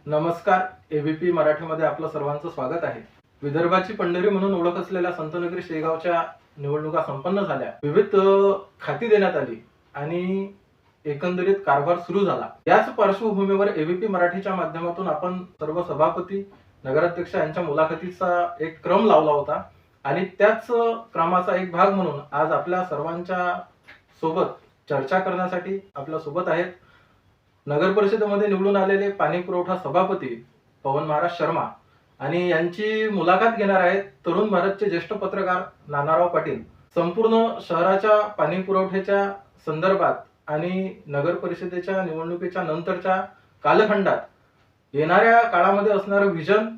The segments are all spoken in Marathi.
नमस्कार. एबीपी मराठीमध्ये आपलं सर्वांचं स्वागत आहे. विदर्भाची पंढरी म्हणून ओळख असलेल्या संतनगरी शेगावच्या निवडणुका संपन्न झाल्या. विविध खाती देण्यात आली आणि एकंदरीत कारभार सुरू झाला. याच पार्श्वभूमीवर एबीपी मराठीच्या माध्यमातून आपण सर्व सभापती, नगराध्यक्ष यांच्या मुलाखतीचा एक क्रम लावला होता आणि त्याच क्रमाचा एक भाग म्हणून आज आपल्या सर्वांच्या सोबत चर्चा करण्यासाठी आपल्या सोबत आहेत नगर परिषदेमध्ये निवडून आलेले पाणी पुरवठा सभापती पवन महाराज शर्मा आणि यांची मुलाखत घेणार आहेत तरुण भारतचे ज्येष्ठ पत्रकार नानाराव पाटील. संपूर्ण शहराच्या पाणी पुरवठ्याच्या संदर्भात आणि नगर परिषदेच्या निवडणुकीच्या नंतरच्या कालखंडात येणाऱ्या काळामध्ये असणारं विजन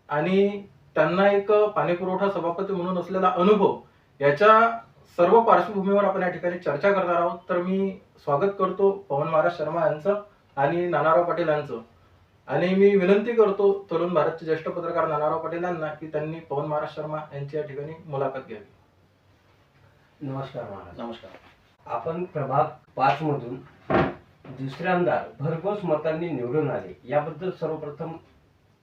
आणि त्यांना एक पाणी पुरवठा सभापती म्हणून असलेला अनुभव याच्या सर्व पार्श्वभूमीवर आपण या ठिकाणी चर्चा करणार आहोत. तर मी स्वागत करतो पवन महाराज शर्मा यांचं आणि नानाराव पाटील यांचं. आणि मी विनंती करतो तरुण भारतचे ज्येष्ठ पत्रकार नानाराव पाटील यांना की त्यांनी पवन महाराज शर्मा यांची या ठिकाणी मुलाखत घ्यावी. नमस्कार महाराज. नमस्कार. आपण प्रभाग 5 मधून दुसऱ्यांदा भरघोस मतांनी निवडून आले, याबद्दल सर्वप्रथम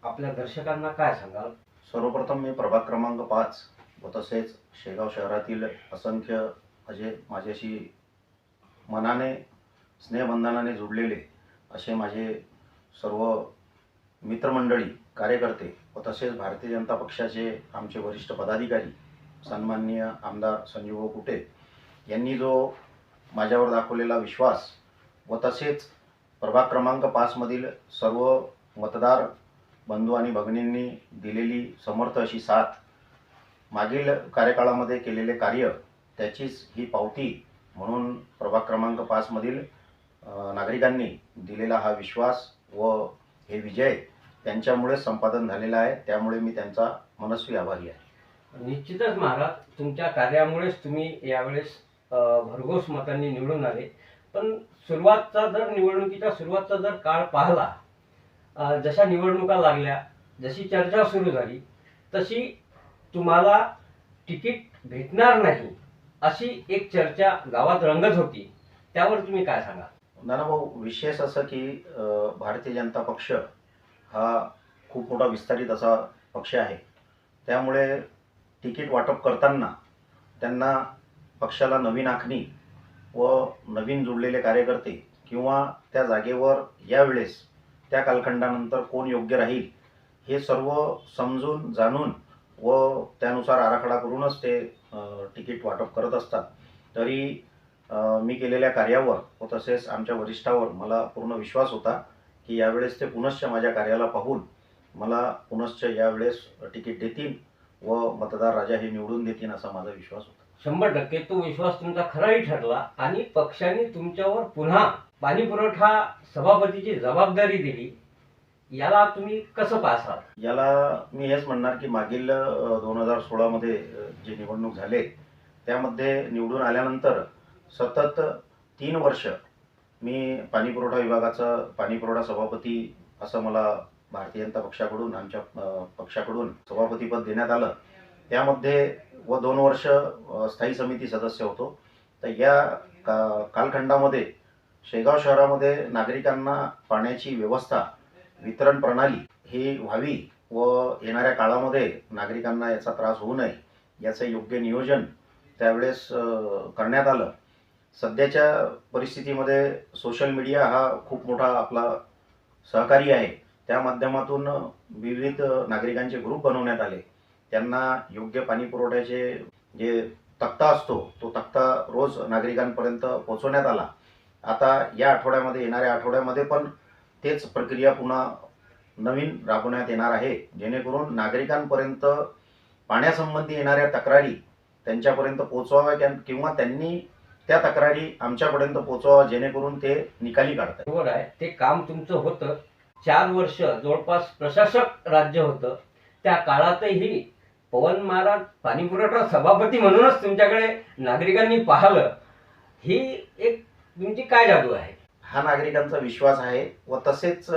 आपल्या दर्शकांना काय सांगाल? सर्वप्रथम मी प्रभाग क्रमांक 5 व तसेच शेगाव शहरातील असंख्य माझ्याशी मनाने स्नेहबंधनाने जुडलेले असे माझे सर्व मित्रमंडळी, कार्यकर्ते व तसेच भारतीय जनता पक्षाचे आमचे वरिष्ठ पदाधिकारी सन्माननीय आमदार संजीव कुटे यांनी जो माझ्यावर दाखवलेला विश्वास व तसेच प्रभाग क्रमांक 5 मधील सर्व मतदार बंधू आणि भगिनींनी दिलेली समर्थ अशी साथ, मागील कार्यकाळामध्ये केलेले कार्य त्याचीच ही पावती म्हणून प्रभाग क्रमांक 5 मधील नागरिकांनी दिलेला हा विश्वास व हे विजय त्यांच्यामुळे संपादन झालेला आहे. त्यामुळे मी त्यांचा मनस्वी आभारी आहे. निश्चितच महाराज, तुमच्या कार्यामुळेच तुम्ही यावेळेस भरघोस मतांनी निवडून आले. पण निवडणुकीच्या सुरुवातचा जर काळ पाहिला, जशा निवडणुका लागल्या, जशी चर्चा सुरू झाली, तशी तुम्हाला तिकीट भेटणार नाही अशी एक चर्चा गावात रंगत होती. त्यावर तुम्ही काय सांगा? नानाभाऊ, विशेष असं की भारतीय जनता पक्ष हा खूप मोठा विस्तारित असा पक्ष आहे. त्यामुळे तिकीट वाटप करताना त्यांना पक्षाला नवीन आखणी व नवीन जुळलेले कार्यकर्ते किंवा त्या जागेवर यावेळेस त्या कालखंडानंतर कोण योग्य राहील हे सर्व समजून जाणून व त्यानुसार आराखडा करूनच ते तिकीट वाटप करत असतात. तरी मी केलेल्या कार्यावर व तसेच आमच्या वरिष्ठावर मला पूर्ण विश्वास होता की यावेळेस ते पुनश्च माझ्या कार्याला पाहून मला पुनश्च यावेळेस तिकीट देतील व मतदार राजा हे निवडून देतील असा माझा विश्वास होता. 100% तो विश्वास तुमचा खराही ठरला आणि पक्षाने तुमच्यावर पुन्हा पाणी पुरवठा सभापतीची जबाबदारी दिली. याला तुम्ही कसं पाहसाल? याला मी हेच म्हणणार की मागील 2016 मध्ये जे निवडणूक झाले त्यामध्ये निवडून आल्यानंतर सतत 3 वर्ष मी पाणी पुरवठा विभागाचा पाणी पुरवठा सभापती असं मला भारतीय जनता पक्षाकडून, आमच्या पक्षाकडून सभापतीपद देण्यात आलं. त्यामध्ये व 2 वर्ष स्थायी समिती सदस्य होतो. तर या कालखंडामध्ये शेगाव शहरामध्ये नागरिकांना पाण्याची व्यवस्था, वितरण प्रणाली ही व्हावी व येणाऱ्या काळामध्ये नागरिकांना याचा त्रास होऊ नये याचं योग्य नियोजन त्यावेळेस करण्यात आलं. सध्याच्या परिस्थितीमध्ये सोशल मीडिया हा खूप मोठा आपला सहकारी आहे. त्या माध्यमातून विविध नागरिकांचे ग्रुप बनवण्यात आले. त्यांना योग्य पाणी पुरवठ्याचे जे तक्ता असतो तो तक्ता रोज नागरिकांपर्यंत पोहोचवण्यात आला. आता या आठवड्यामध्ये, येणाऱ्या आठवड्यामध्ये पण तेच प्रक्रिया पुन्हा नवीन राबवण्यात येणार आहे, जेणेकरून नागरिकांपर्यंत पाण्यासंबंधी येणाऱ्या तक्रारी त्यांच्यापर्यंत पोहोचवाव्या किंवा त्यांनी त्या तक्रारी आमच्यापर्यंत पोहोचवाव्या, जेणेकरून ते निकाली काढतात. बरोबर आहे, ते काम तुमचं होतं. 4 वर्ष जवळपास प्रशासक राज्य होतं. त्या काळातही पवन महाराज पाणी पुरवठा सभापती म्हणूनच तुमच्याकडे नागरिकांनी पाहिलं. ही एक तुमची काय जादू आहे? हा नागरिकांचा विश्वास आहे व तसेच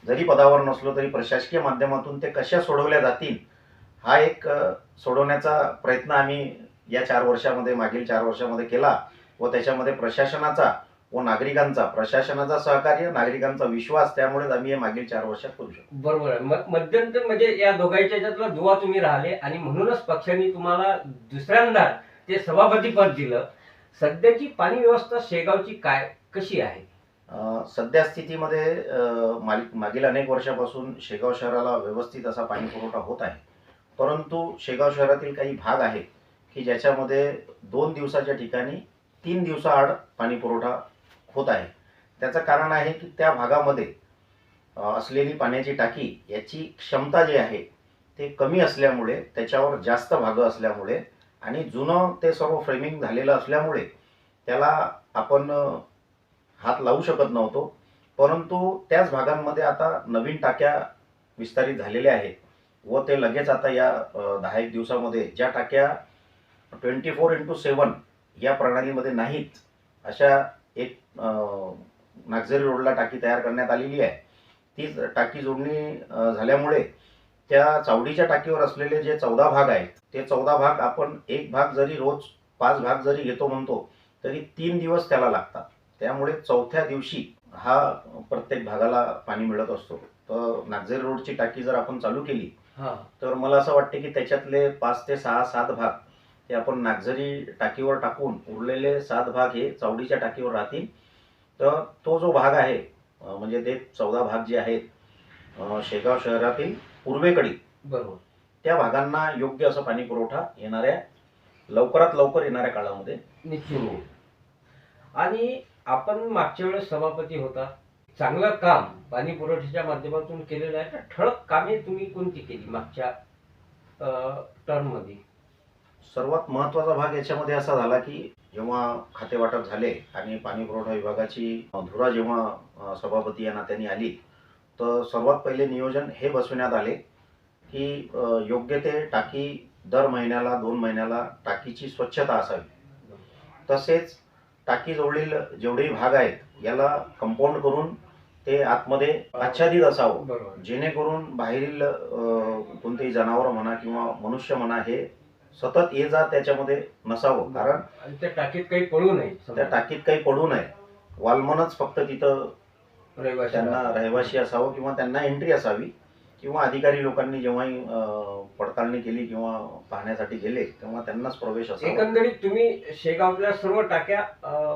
जरी पदावर नसलो तरी प्रशासकीय माध्यमातून ते कशा सोडवल्या जातील हा एक सोडवण्याचा प्रयत्न आम्ही या 4 वर्षामध्ये, मागील 4 वर्षामध्ये केला व त्याच्यामध्ये प्रशासनाचा व नागरिकांचा, प्रशासनाचा सहकार्य, नागरिकांचा विश्वास, त्यामुळेच आम्ही हे मागील 4 वर्षात करू शकतो. बरोबर आहे. मध्यंतर म्हणजे या दोघांच्या ह्याच्यातला दुवा तुम्ही राहिले आणि म्हणूनच पक्षाने तुम्हाला दुसऱ्यांदा ते सभापती पद दिलं. सध्याची पाणी व्यवस्था शेगावची कशी आहे? सध्या स्थितीमध्ये मागील अनेक वर्षापासून शेगाव शहराला व्यवस्थित असा पाणी पुरवठा होत आहे. परंतु शेगाव शहरातील काही भाग आहे की ज्याच्यामध्ये 2 दिवसाच्या ठिकाणी 3 दिवसाआड पाणी पुरवठा होत आहे. त्याचं कारण आहे की त्या भागामध्ये असलेली पाण्याची टाकी याची क्षमता जी आहे ते कमी असल्यामुळे, त्याच्यावर जास्त भागं असल्यामुळे आणि जुनं ते सर्व फ्रेमिंग झालेलं असल्यामुळे त्याला आपण हात लावू शकत नव्हतो. परंतु त्याच भागांमध्ये आता नवीन टाक्या विस्तारित झालेल्या आहेत व ते लगेच आता या 10-1 दिवसामध्ये ज्या टाक्या 24x7 या प्रणालीमध्ये नाहीत, अशा एक नागझरी रोडला टाकी तयार करण्यात आलेली आहे. ती टाकी जोडणी झाल्यामुळे त्या चावडीच्या टाकीवर असलेले जे 14 भाग आहेत ते 14 भाग आपण एक भाग जरी रोज 5 भाग जरी घेतो म्हणतो तरी 3 दिवस त्याला लागतात. त्यामुळे चौथ्या दिवशी हा प्रत्येक भागाला पाणी मिळत असतो. तर नागझरी रोडची टाकी जर आपण चालू केली तर मला असं वाटते की त्याच्यातले 5 ते 6-7 भाग हे आपण नागझरी टाकीवर टाकून उरलेले 7 भाग हे चावडीच्या टाकीवर राहतील. तर तो जो भाग आहे म्हणजे ते 14 भाग जे आहेत शेगाव शहरातील पूर्वेकडील, बरोबर, त्या भागांना योग्य असं पाणी पुरवठा लवकरात लवकर येणाऱ्या काळामध्ये निश्चित. आणि आपण मागच्या वेळेस सभापती होता. चांगलं काम पाणी पुरवठ्याच्या माध्यमातून केलेलं आहे. तर ठळक कामे तुम्ही कोणती केली मागच्या टर्म मध्ये? सर्वात महत्त्वाचा भाग याच्यामध्ये असा झाला की जेव्हा खातेवाटप झाले आणि पाणी पुरवठा विभागाची धुरा जेव्हा सभापती या नात्याने आली, तर सर्वात पहिले नियोजन हे बसविण्यात आले की योग्य ते टाकी दर महिन्याला 2 महिन्याला टाकीची स्वच्छता असावी. तसेच टाकी जवळील जेवढेही भाग आहेत याला कंपाऊंड करून ते आतमध्ये आच्छादित असावं, बरोबर, जेणेकरून बाहेरील कोणतेही जनावर म्हणा किंवा मनुष्य म्हणा हे सतत ये जा त्याच्यामध्ये नसावं. कारण आणि त्या टाकीत काही पडू नये, त्या टाकीत काही पडू नये. वालमनच फक्त तिथं त्यांना रहिवाशी असावं किंवा त्यांना एंट्री असावी. किंवा अधिकारी लोकांनी जेव्हाही पडताळणी केली किंवा पाहण्यासाठी गेले तेव्हा त्यांनाच प्रवेश असावा. एकंदरीत तुम्ही शेगावच्या सर्व टाक्या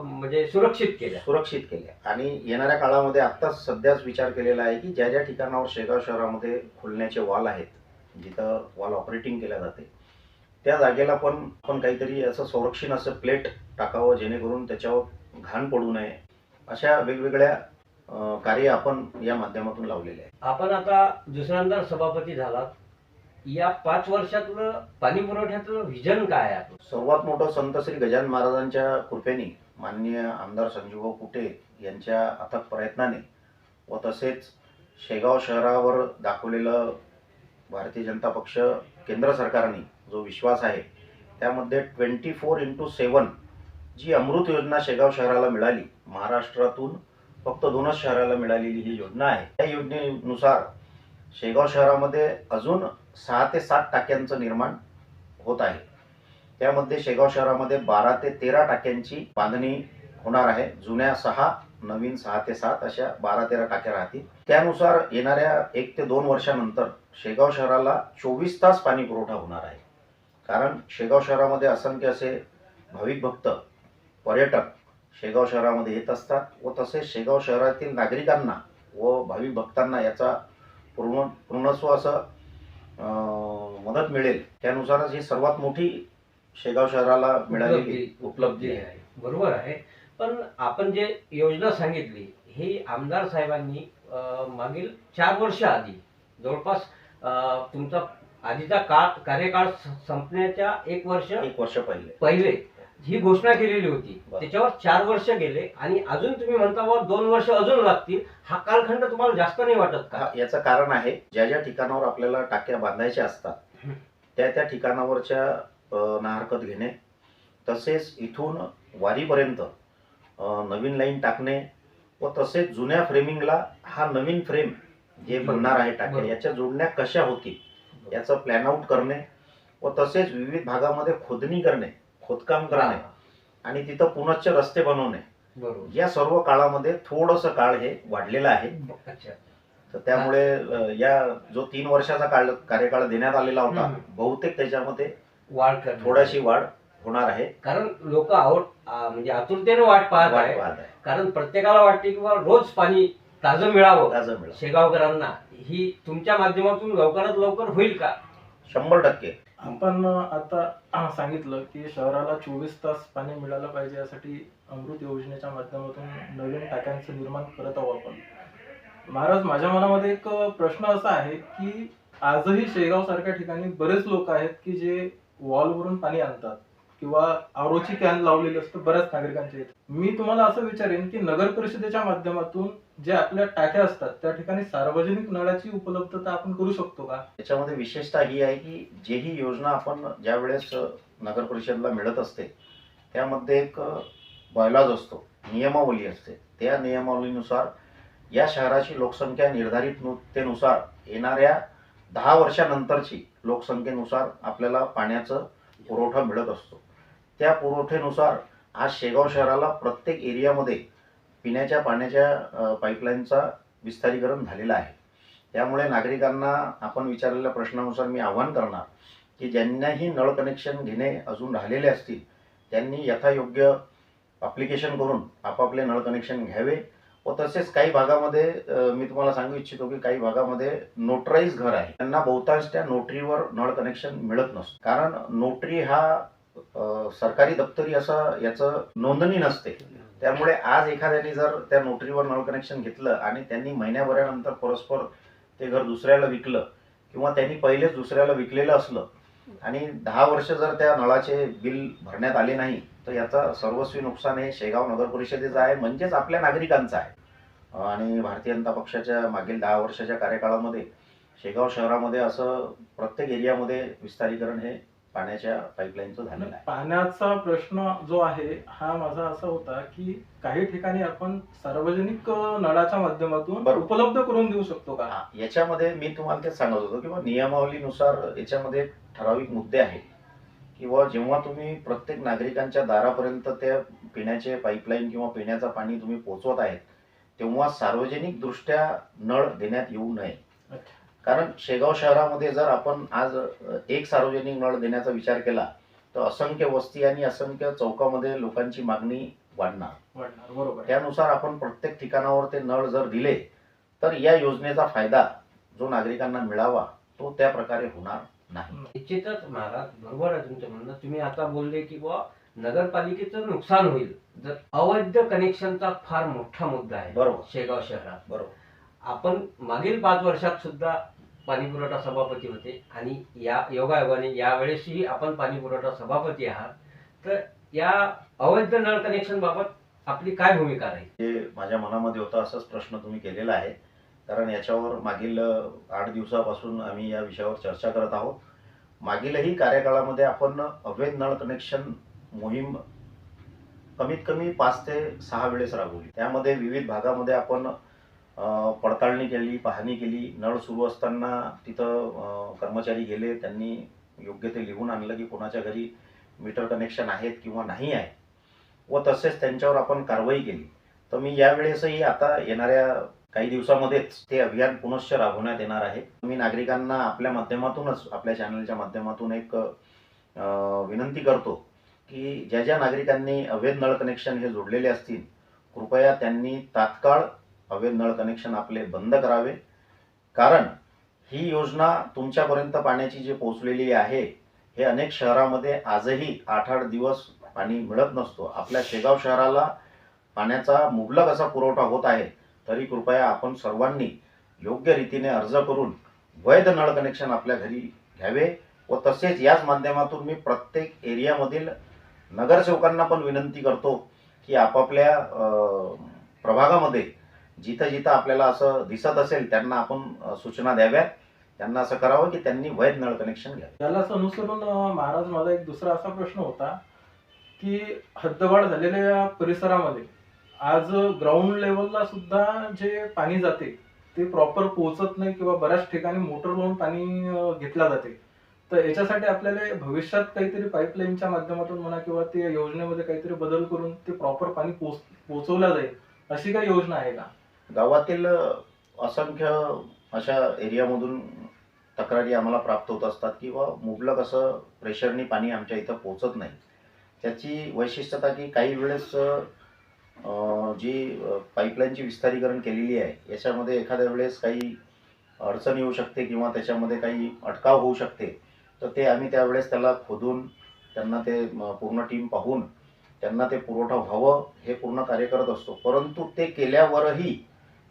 म्हणजे सुरक्षित केल्या. आणि येणाऱ्या काळामध्ये आत्ताच सध्याच विचार केलेला आहे की ज्या ज्या ठिकाणावर शेगाव शहरामध्ये खुलण्याचे वॉल आहेत, जिथं वॉल ऑपरेटिंग केल्या जाते, त्या जागेला पण आपण काहीतरी असं संरक्षण असं प्लेट टाकावं जेणेकरून त्याच्यावर घाण पडू नये. अशा वेगवेगळ्या कार्य आपण या माध्यमातून लावलेले आहे. आपण आता दुसऱ्यांदा सभापती झालात. या 5 वर्षातलं पाणी पुरवठ्याचं व्हिजन काय आहे आपलं? सर्वात मोठं संत श्री गजानन महाराजांच्या कृपेने, माननीय आमदार संजीवभाऊ कुटे यांच्या अथक प्रयत्नाने व तसेच शेगाव शहरावर दाखवलेलं भारतीय जनता पक्ष केंद्र सरकारने जो विश्वास आहे, त्यामध्ये 24x7 जी अमृत योजना शेगाव शहराला मिळाली, महाराष्ट्रातून फक्त 2च शहराला मिळालेली ही योजना आहे. त्या योजनेनुसार शेगाव शहरामध्ये अजून 6 ते 7 टाक्यांचं निर्माण होत आहे. त्यामध्ये शेगाव शहरामध्ये 12 ते 13 टाक्यांची बांधणी होणार आहे. जुन्या 6, नवीन 6 ते 7 अशा 12-13 टाक्या राहतील. त्यानुसार येणाऱ्या 1 ते 2 वर्षानंतर शेगाव शहराला 24 तास पाणी पुरवठा होणार आहे. कारण शेगाव शहरामध्ये असंख्य असे भाविक भक्त, पर्यटक शेगाव शहरामध्ये येत असतात व तसेच शेगाव शहरातील नागरिकांना व भाविक भक्तांना याचा पूर्णस्व असं मदत मिळेल. त्यानुसारच ही सर्वात मोठी शेगाव शहराला मिळालेली उपलब्धी आहे. बरोबर आहे. पण आपण जे योजना सांगितली ही आमदार साहेबांनी मागील 4 वर्ष आधी, जवळपास तुमचा आधीचा कार्यकाळ संपण्याच्या 1 वर्ष पहिले ही घोषणा केलेली होती. त्याच्यावर 4 वर्ष गेले आणि अजून तुम्ही म्हणता व 2 वर्ष अजून लागतील. हा कालखंड तुम्हाला जास्त नाही वाटत का? याचं कारण आहे, ज्या ज्या ठिकाणावर आपल्याला टाक्या बांधायच्या असतात त्या ठिकाणावरच्या नाहरकत घेणे, तसेच इथून वारीपर्यंत नवीन लाईन टाकणे व तसेच जुन्या फ्रेमिंगला हा नवीन फ्रेम जे बनणार आहे टाक्या याच्या जोडण्या कशा होतील याचं प्लॅन आउट करणे व तसेच विविध भागामध्ये खोदणी करणे, खोदकाम करणे आणि तिथं पुनश्च रस्ते बनवणे बरोबर. या सर्व काळामध्ये थोडंसं काळ हे वाढलेलं आहे. अच्छा. तर त्यामुळे या जो 3 वर्षाचा कार्यकाळ देण्यात आलेला होता, हम्म. बहुतेक त्याच्यामध्ये वाढ करण्यात थोडीशी आली. वाढ होणार आहे. कारण लोक म्हणजे आतुरतेने वाट पाहत वाढ आहे. पाहत आहे. कारण प्रत्येकाला वाटते की बा रोज पाणी ताजं मिळावं ताजं मिळालं. शेगावकरांना. ही तुमच्या माध्यमातून लवकरात लवकर होईल का? 100%. आपण आता सांगितलं की शहराला 24 तास पाणी मिळालं पाहिजे, यासाठी अमृत योजनेच्या माध्यमातून नवीन टाक्यांचं निर्माण करत आहोत आपण. महाराज, माझ्या मनामध्ये एक प्रश्न असा आहे की आजही शेगाव सारख्या ठिकाणी बरेच लोक आहेत की जे वॉलवरून पाणी आणतात किंवा आरोची कॅन लावलेली असते बऱ्याच नागरिकांच्या इथे. मी तुम्हाला असं विचारेन की नगर परिषदेच्या माध्यमातून जे आपल्या टाक्या असतात त्या ठिकाणी सार्वजनिक नळाची उपलब्धता आपण करू शकतो का? त्याच्यामध्ये विशेषतः ही आहे की जे ही योजना आपण ज्या वेळेस नगर परिषदला मिळत असते त्यामध्ये एक बायलॉज असतो, नियमावली असते. त्या नियमावलीनुसार या शहराची लोकसंख्या निर्धारिततेनुसार येणाऱ्या 10 वर्षानंतरची लोकसंख्येनुसार आपल्याला पाण्याचा पुरवठा मिळत असतो. त्या पुरवठ्यानुसार आज शेगाव शहराला प्रत्येक एरियामध्ये पिण्याच्या पाण्याच्या पाईपलाईनचा विस्तारीकरण झालेलं आहे. त्यामुळे नागरिकांना आपण विचारलेल्या प्रश्नानुसार मी आवाहन करणार की ज्यांनाही नळ कनेक्शन घेणे अजून राहिलेले असतील त्यांनी यथायोग्य ॲप्लिकेशन करून आपापले नळ कनेक्शन घ्यावे. व तसेच काही भागामध्ये मी तुम्हाला सांगू इच्छितो की काही भागामध्ये नोटराईज घर आहे, त्यांना बहुतांश त्या नोटरीवर नळ कनेक्शन मिळत नसतं. कारण नोटरी हा सरकारी दप्तरी असं याचं नोंदणी नसते. त्यामुळे आज एखाद्याने जर त्या नोटरीवर नळ कनेक्शन घेतलं आणि त्यांनी महिन्याभरानंतर परस्पर ते घर दुसऱ्याला विकलं किंवा त्यांनी पहिलेच दुसऱ्याला विकलेलं असलं आणि 10 वर्ष जर त्या नळाचे बिल भरण्यात आले नाही तर याचा सर्वस्वी नुकसान हे शेगाव नगर परिषदेचं आहे, म्हणजेच आपल्या नागरिकांचं आहे. आणि भारतीय जनता पक्षाच्या मागील 10 वर्षाच्या कार्यकाळामध्ये शेगाव शहरामध्ये असं प्रत्येक एरियामध्ये विस्तारीकरण हे पाण्याच्या पाईपलाईनचं झालेलं आहे. पाण्याचा प्रश्न जो आहे हा माझा असा होता की काही ठिकाणी आपण सार्वजनिक नळाच्या माध्यमातून बरोबर. उपलब्ध करून देऊ शकतो का? याच्यामध्ये मी तुम्हाला ते सांगत होतो किंवा नियमावलीनुसार याच्यामध्ये ठराविक मुद्दे आहेत किंवा जेव्हा तुम्ही प्रत्येक नागरिकांच्या दारापर्यंत त्या पिण्याचे पाईपलाईन किंवा पिण्याचं पाणी तुम्ही पोहोचवत आहेत तेव्हा सार्वजनिक दृष्ट्या नळ देण्यात येऊ नये. अच्छा. कारण शेगाव शहरामध्ये जर आपण आज एक सार्वजनिक नळ देण्याचा विचार केला तर असंख्य वस्ती आणि असंख्य चौकामध्ये लोकांची मागणी वाढणार. बरोबर. त्यानुसार आपण प्रत्येक ठिकाणावर ते नळ जर दिले तर या योजनेचा फायदा जो नागरिकांना मिळावा तो त्या प्रकारे होणार नाही. निश्चितच महाराज, बरोबर आहे तुमचं म्हणणं. तुम्ही आता बोलले की बुवा नगरपालिकेचं नुकसान होईल जर अवैध कनेक्शनचा फार मोठा मुद्दा आहे बरोबर. शेगाव शहरात. बरोबर. आपण मागील 5 वर्षात सुद्धा पाणी पुरवठा सभापती होते आणि या योगायोगाने यावेळेसही आपण पाणी पुरवठा सभापती आहात. तर या अवैध नळ कनेक्शन बाबत आपली काय भूमिका राहील? हे माझ्या मनामध्ये होता असाच प्रश्न तुम्ही केलेला आहे. कारण याच्यावर मागील 8 दिवसापासून आम्ही या विषयावर चर्चा करत आहोत. मागीलही कार्यकाळामध्ये आपण अवैध नळ कनेक्शन मोहीम कमीत कमी 5 ते 6 वेळेस राबवली. त्यामध्ये विविध भागामध्ये आपण पडताळणी केली, पाहणी केली. नळ सुरू असताना तिथं कर्मचारी गेले, त्यांनी योग्य ते लिहून आणलं की कोणाच्या घरी मीटर कनेक्शन आहेत किंवा नाही आहे व तसेच त्यांच्यावर आपण कारवाई केली. तर मी यावेळेसही आता येणाऱ्या काही दिवसामध्येच ते अभियान पुनश्च राबवण्यात येणार आहे. मी नागरिकांना आपल्या माध्यमातूनच आपल्या चॅनलच्या माध्यमातून एक विनंती करतो की ज्या ज्या नागरिकांनी अवैध नळ कनेक्शन हे जोडलेले असतील कृपया त्यांनी तात्काळ अवैध नळ कनेक्शन आपले बंद करावे. कारण ही योजना तुमच्यापर्यंत पाण्याची जी पोहोचलेली आहे हे अनेक शहरामध्ये आजही 8-8 दिवस पाणी मिळत नसतो. आपल्या शेगाव शहराला पाण्याचा मुबलक असा पुरवठा होत आहे. तरी कृपया आपण सर्वांनी योग्य रीतीने अर्ज करून वैध नळ कनेक्शन आपल्या घरी घ्यावे व तसेच याच माध्यमातून मी प्रत्येक एरियामधील नगरसेवकांना पण विनंती करतो की आपापल्या प्रभागामध्ये जिथं जिथं आपल्याला असं दिसत असेल त्यांना आपण सूचना द्याव्यात. त्यांना असं करावं की त्यांनी वैध नळ कनेक्शन घ्यावे. त्यालाच अनुसरून महाराज माझा एक दुसरा असा प्रश्न होता की हद्दवाढ झालेल्या परिसरामध्ये आज ग्राउंड लेवलला सुद्धा जे पाणी जाते ते प्रॉपर पोहोचत नाही किंवा बऱ्याच ठिकाणी मोटर लावून पाणी घेतला जाते. तर याच्यासाठी आपल्याला भविष्यात काहीतरी पाईपलाईनच्या माध्यमातून म्हणा किंवा ते योजनेमध्ये काहीतरी बदल करून ते प्रॉपर पाणी पोहोचवला जाईल अशी काही योजना आहे का? गावातील असंख्य अशा एरियामधून तक्रारी आम्हाला प्राप्त होत असतात की बा मुबलक असं प्रेशरनी पाणी आमच्या इथं पोचत नाही. त्याची वैशिष्ट्यता की काही वेळेस जी पाईपलाईनची विस्तारीकरण केलेली आहे याच्यामध्ये एखाद्या वेळेस काही अडचण येऊ शकते किंवा त्याच्यामध्ये काही अटकाव होऊ शकते. तर ते आम्ही त्यावेळेस त्याला खोदून त्यांना ते पूर्ण टीम पाहून त्यांना ते पुरवठा व्हावं हे पूर्ण कार्य करत असतो. परंतु ते केल्यावरही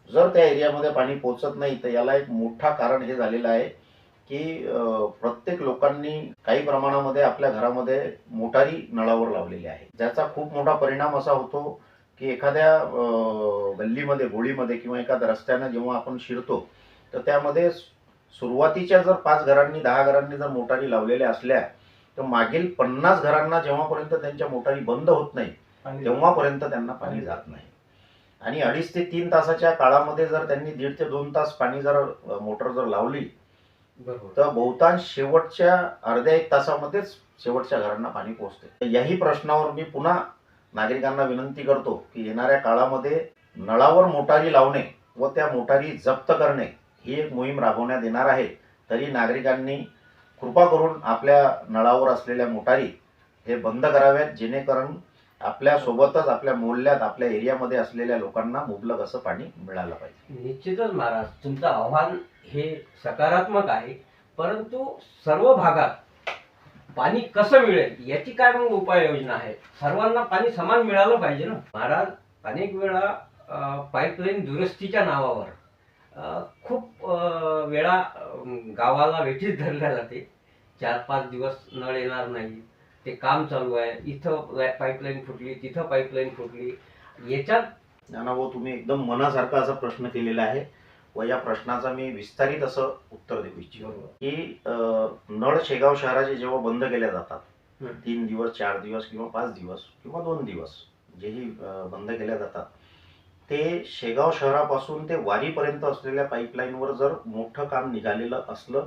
जर त्या एरियामध्ये पाणी पोचत नाही तर याला एक मोठा कारण हे झालेलं आहे की प्रत्येक लोकांनी काही प्रमाणामध्ये आपल्या घरामध्ये मोटारी नळावर लावलेल्या आहे. ज्याचा खूप मोठा परिणाम असा होतो की एखाद्या गल्लीमध्ये गोळीमध्ये किंवा एखाद्या रस्त्यानं जेव्हा आपण शिरतो तर त्यामध्ये सुरुवातीच्या जर 5 घरांनी 10 घरांनी जर मोटारी लावलेल्या असल्या तर मागील 50 घरांना जेव्हापर्यंत त्यांच्या मोटारी बंद होत नाही आणि तेव्हापर्यंत त्यांना पाणी जात नाही. आणि 2.5 ते 3 तासाच्या काळामध्ये जर त्यांनी 1.5 ते 2 तास पाणी जर मोटर जर लावली बरोबर. तर बहुतांश शेवटच्या अर्ध्या 1 तासामध्येच शेवटच्या घरांना पाणी पोहोचते. याही प्रश्नावर मी पुन्हा नागरिकांना विनंती करतो की येणाऱ्या काळामध्ये नळावर मोटारी लावणे व त्या मोटारी जप्त करणे ही एक मोहीम राबवण्यात येणार आहे. तरी नागरिकांनी कृपा करून आपल्या नळावर असलेल्या मोटारी हे बंद कराव्यात जेणेकरून आपल्या सोबतच आपल्या मोहल्ल्यात आपल्या एरियामध्ये असलेल्या लोकांना मुबलक असं पाणी मिळालं पाहिजे. निश्चितच महाराज, तुमचं आव्हान हे सकारात्मक आहे, परंतु सर्व भागात पाणी कसं मिळेल याची काय मग उपाययोजना आहे? सर्वांना पाणी समान मिळालं पाहिजे ना महाराज. अनेक वेळा पाईपलाईन दुरुस्तीच्या नावावर खूप वेळा गावाला वेठीस धरल्या जाते. 4-5 दिवस नळ येणार नाही, ते काम चालू आहे, इथं पाईपलाईन फुटली, तिथं पाईपलाईन फुटली. याच्यात ज्ञानाभाऊ, तुम्ही एकदम मनासारखा असा प्रश्न केलेला आहे व या प्रश्नाचा मी विस्तारित असं उत्तर देऊ इच्छितो की नळ शेगाव शहराचे जेव्हा बंद केल्या जातात 3 दिवस 4 दिवस किंवा 5 दिवस किंवा 2 दिवस जेही बंद केल्या जातात ते शेगाव शहरापासून ते वारीपर्यंत असलेल्या पाईपलाईनवर जर मोठं काम निघालेलं असलं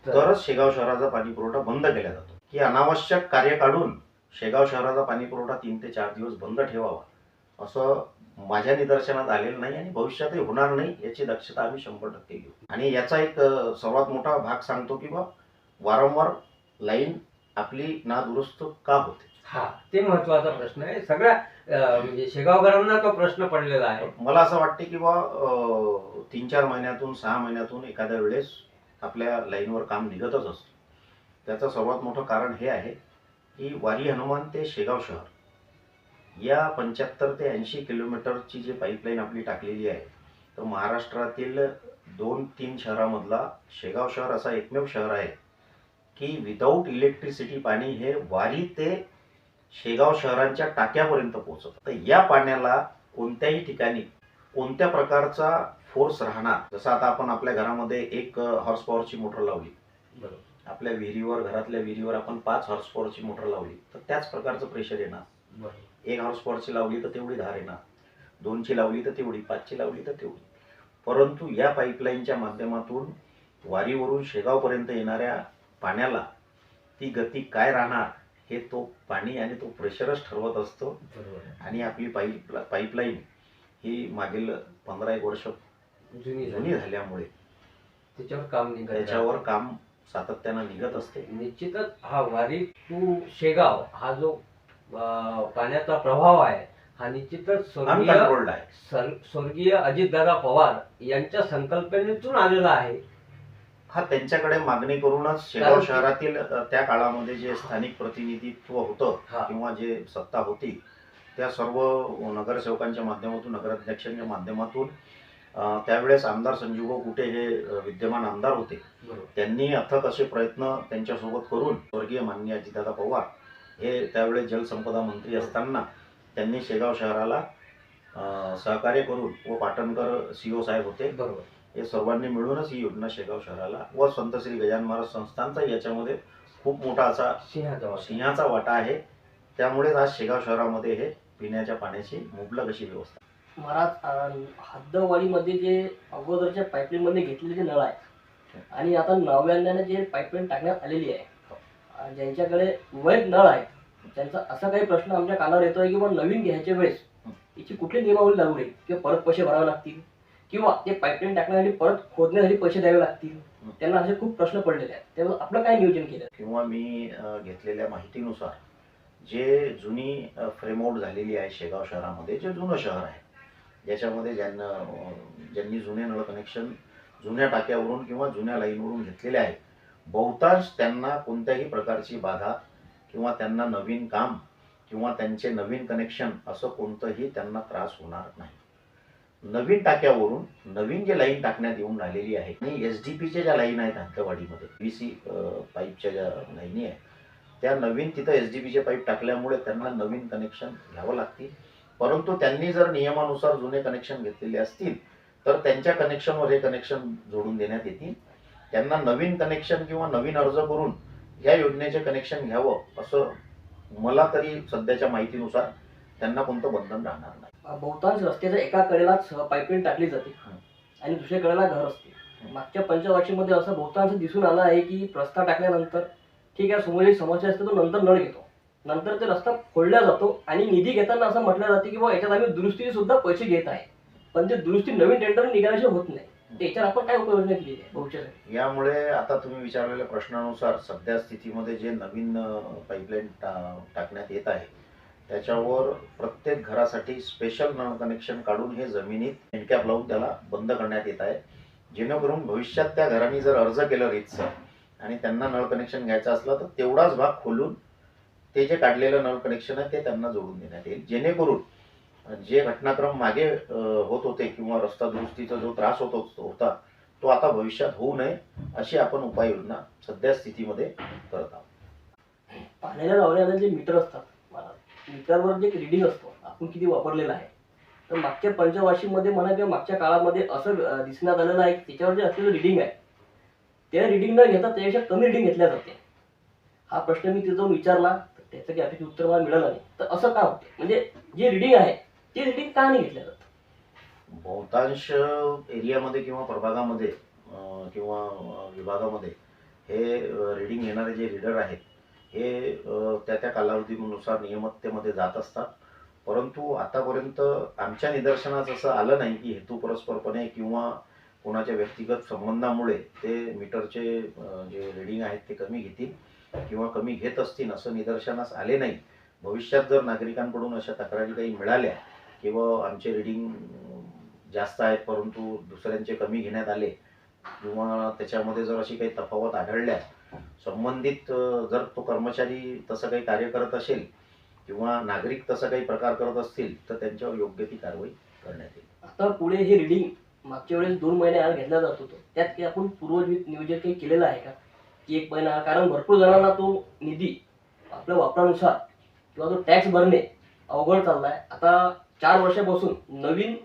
तरच शेगाव शहराचा पाणी पुरवठा बंद केला जातो. की अनावश्यक कार्य काढून शेगाव शहराचा पाणी पुरवठा 3 ते 4 दिवस बंद ठेवावा असं माझ्या निदर्शनात आलेलं नाही आणि भविष्यातही होणार नाही याची दक्षता आम्ही 100% घेऊ. आणि याचा एक सर्वात मोठा भाग सांगतो की वारंवार लाईन आपली नादुरुस्त का होते. हा, ते महत्वाचा प्रश्न आहे. सगळ्या म्हणजे शेगावकरांना तो प्रश्न पडलेला आहे. मला असं वाटते की 3-4 महिन्यातून 6 महिन्यातून एखाद्या वेळेस आपल्या लाईनवर काम निघतच असतं. त्याचं सर्वात मोठं कारण हे आहे की वारी हनुमान ते शेगाव शहर या 75 ते 80 किलोमीटरची जी पाईपलाईन आपली टाकलेली आहे तर महाराष्ट्रातील 2-3 शहरामधला शेगाव शहर असा एकमेव शहर आहे की विदाऊट इलेक्ट्रिसिटी पाणी हे वारी ते शेगाव शहरांच्या टाक्यापर्यंत पोहोचतं. तर या पाण्याला कोणत्याही ठिकाणी कोणत्या प्रकारचा फोर्स राहणार, जसं आता आपण आपल्या घरामध्ये 1 हॉर्स पॉवरची मोटर लावली, बरोबर. आपल्या विहिरीवर घरातल्या विहिरीवर आपण 5 हॉर्स पॉवरची मोटर लावली तर त्याच प्रकारचं प्रेशर येणार. बरोबर. 1 हॉर्स पॉवरची लावली तर तेवढी धार येणार, 2ची लावली तर तेवढी, 5ची लावली तर तेवढी. परंतु या पाईपलाईनच्या माध्यमातून वारीवरून शेगावपर्यंत येणाऱ्या पाण्याला ती गती काय राहणार हे तो पाणी आणि तो प्रेशरच ठरवत असतो. बरोबर. आणि आपली पाईपलाईन ही मागील 15-1 वर्ष जुनी झाल्यामुळे त्याच्यावर काम सातत्यानं निघत असते. निश्चितच हा वारी टू शेगाव हा जो पाण्याचा प्रभाव आहे हा निश्चितच अनकंट्रोल्ड आहे. स्वर्गीय अजितदादा पवार यांच्या संकल्पनेतून आलेला आहे. हा त्यांच्याकडे मागणी करूनच शेगाव शहरातील त्या काळामध्ये जे स्थानिक प्रतिनिधित्व होतं किंवा जे सत्ता होती त्या सर्व नगरसेवकांच्या माध्यमातून नगराध्यक्षांच्या माध्यमातून त्यावेळेस आमदार संजीवभाऊ कुटे हे विद्यमान आमदार होते. त्यांनी अथक असे प्रयत्न त्यांच्यासोबत करून स्वर्गीय माननीय अजितदादा पवार हे त्यावेळेस जलसंपदा मंत्री असताना त्यांनी शेगाव शहराला सहकार्य करून व पाटणकर CO साहेब होते. बरोबर. हे सर्वांनी मिळूनच ही योजना शेगाव शहराला व संत श्री गजानन महाराज संस्थांचा याच्यामध्ये खूप मोठा असा सिंहाचा वाटा आहे. त्यामुळेच आज शेगाव शहरामध्ये हे पिण्याच्या पाण्याची मुबलक अशी व्यवस्था. महाराज, हद्दवाडीमध्ये जे अगोदरच्या पाईपलाईन मध्ये घेतलेले जे नळ आहे आणि आता नव्याने जे पाईपलाईन टाकण्यात आलेली आहे, ज्यांच्याकडे वैध नळ आहेत त्यांचा असा काही प्रश्न आमच्या कानावर येतोय की नवीन घ्यायच्या वेळेस याची कुठली नियमावली लागू राहील किंवा परत पैसे भरावे लागतील किंवा ते पाईपलाईन टाकण्यासाठी परत खोदण्यासाठी पैसे द्यावे लागतील, त्यांना असे खूप प्रश्न पडलेले आहेत. त्यामुळे आपलं काय नियोजन केलं? किंवा मी घेतलेल्या माहितीनुसार जे जुनी फ्रेमआउट झालेली आहे शेगाव शहरामध्ये, जे जुनं शहर आहे ज्याच्यामध्ये ज्यांनी जुने नळ कनेक्शन जुन्या टाक्यावरून किंवा जुन्या लाईनवरून घेतलेले आहे, बहुतांश त्यांना कोणत्याही प्रकारची बाधा किंवा त्यांना नवीन काम किंवा त्यांचे नवीन कनेक्शन असं कोणतंही त्यांना त्रास होणार नाही. नवीन टाक्यावरून नवीन जे लाईन टाकण्यात येऊन राहिलेली आहे आणि SDPच्या ज्या लाईन आहेत हंतवाडीमध्ये PVC पाईपच्या ज्या लाईनी आहेत, त्या नवीन तिथं SDPचे पाईप टाकल्यामुळे त्यांना नवीन कनेक्शन घ्यावं लागतील. परंतु त्यांनी जर नियमानुसार जुने कनेक्शन घेतलेले असतील तर त्यांच्या कनेक्शनवर हे कनेक्शन जोडून देण्यात येतील. त्यांना नवीन कनेक्शन किंवा नवीन अर्ज करून या योजनेचे कनेक्शन घ्यावं असं मला तरी सध्याच्या माहितीनुसार त्यांना कोणतं बंधन राहणार नाही. बहुतांश रस्त्याच्या एका कडेलाच पाईपलाईन टाकली जाते आणि दुसऱ्या कडेला घर असते. मागच्या पंचवार्षिकमध्ये असं बहुतांश दिसून आलं आहे की रस्ता टाकल्यानंतर ठीक आहे, समोर एक समस्या असते, तो नंतर नळ घेतो, नंतर ते रस्ता फोडला जातो आणि निधी घेताना असं म्हटलं जाते की बाबा याच्यात आम्ही दुरुस्तीचे सुद्धा पैसे घेत आहे, पण ते दुरुस्ती नवीन टेंडर निघाल्याशिवाय होत नाही. त्याच्यावर आपण काय उपाययोजना केली आहे भविष्यासाठी? यामुळे आता तुम्ही विचारलेल्या प्रश्नानुसार सध्या स्थितीमध्ये जे नवीन पाईपलाईन टाकण्यात येत आहे त्याच्यावर प्रत्येक घरासाठी स्पेशल नळ कनेक्शन काढून हे जमिनीत हँडकॅप लावून त्याला बंद करण्यात येत आहे, जेणेकरून भविष्यात त्या घरांनी जर अर्ज केलं रीतसर आणि त्यांना नळ कनेक्शन घ्यायचं असलं तर तेवढाच भाग खोलून ते जे काढलेलं नळ कनेक्शन आहे ते त्यांना जोडून देण्यात येईल, जेणेकरून जे घटनाक्रम मागे होत होते किंवा रस्ता दुरुस्तीचा जो त्रास होता तो आता भविष्यात होऊ नये अशी आपण उपाययोजना सध्या स्थितीमध्ये करत आहोत. पाण्याच्या लावण्याला जे मीटर असतात, मीटरवर जे रिडिंग असतो आपण किती वापरलेलं आहे, तर मागच्या पंचवार्षिकमध्ये म्हणा किंवा मागच्या काळामध्ये असं दिसण्यात आलेलं आहे की त्याच्यावर जे असलेलं रिडिंग आहे त्या रिडिंग न घेता त्यापेक्षा कमी रिडिंग घेतल्या जाते. हा प्रश्न मी तिथं जाऊन विचारला तर त्याचं काही अपेक्षित उत्तर मला मिळालं नाही. तर असं का होते, म्हणजे जे रिडिंग आहे ते रिडिंग का नाही घेतल्या जात? बहुतांश एरियामध्ये किंवा प्रभागामध्ये किंवा विभागामध्ये हे रिडिंग घेणारे जे रीडर आहेत हे त्या कालावधीनुसार नियमिततेमध्ये जात असतात. परंतु आतापर्यंत आमच्या निदर्शनास असं आलं नाही की हेतू परस्परपणे किंवा कोणाच्या व्यक्तिगत संबंधामुळे ते मीटरचे जे रिडिंग आहेत ते कमी घेतील किंवा कमी घेत असतील असं निदर्शनास आले नाही. भविष्यात जर नागरिकांकडून अशा तक्रारी काही मिळाल्या किंवा आमचे रिडिंग जास्त आहेत परंतु दुसऱ्यांचे कमी घेण्यात आले किंवा त्याच्यामध्ये जर अशी काही तफावत आढळल्या, संबंधित जर तो कर्मचारी तसं काही कार्य करत असेल किंवा नागरिक तसं काही प्रकार करत असतील तर त्यांच्यावर योग्य ती कारवाई करण्यात येईल. आता पुढे हे रिडिंग मागच्या वेळेस 2 महिने आड घेतला जात होतो, त्यात काही आपण नियोजन काही केलेलं आहे का की 1 महिना? कारण भरपूर जणांना तो निधी आपल्या वापरानुसार किंवा तो टॅक्स भरणे अवघड चाललाय. आता 4 वर्षापासून नवीन